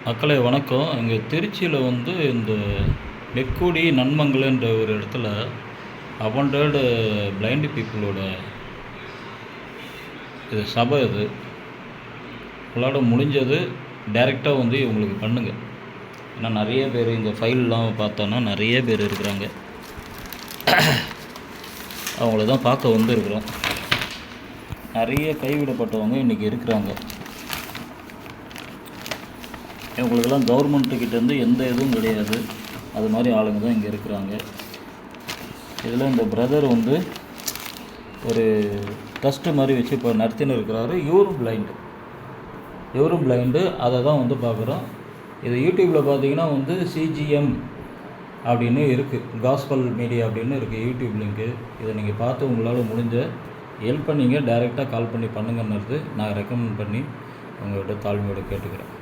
மக்களே வணக்கம். இங்கே திருச்சியில் வந்து இந்த நெக்குடி நன்மங்கலன்ற ஒரு இடத்துல அபண்டர்டு பிளைண்டு பீப்புளோட இது சபை. இது உங்களால் முடிஞ்சது டைரெக்டாக வந்து இவங்களுக்கு பண்ணுங்கள். ஏன்னா நிறைய பேர் இங்கே ஃபைல்லாம் பார்த்தோன்னா நிறைய பேர் இருக்கிறாங்க. அவங்கள தான் பார்க்க வந்துருக்குறோம். நிறைய கைவிடப்பட்டவங்க இன்றைக்கி இருக்கிறாங்க. இவங்களுக்கெல்லாம் கவர்மெண்ட்டுக்கிட்டேருந்து எந்த இதுவும் கிடையாது. அது மாதிரி ஆளுங்க தான் இங்கே இருக்கிறாங்க. இதில் இந்த பிரதர் வந்து ஒரு ட்ரஸ்ட்டு மாதிரி வச்சு இப்போ நடத்தின்னு இருக்கிறாரு. இவரும் பிளைண்டு அதை தான் வந்து பார்க்குறோம். இது யூடியூப்பில் பார்த்தீங்கன்னா வந்து சிஜிஎம் அப்படின்னு இருக்குது, காஸ்பல் மீடியா அப்படின்னு இருக்குது யூடியூப் லிங்க்கு. இதை நீங்கள் பார்த்து உங்களால் முடிஞ்ச ஹெல்ப் பண்ணிங்க டைரெக்டாக கால் பண்ணி பண்ணுங்கன்றது நான் ரெக்கமெண்ட் பண்ணி உங்கள்கிட்ட தாழ்மையோடு கேட்டுக்கிறேன்.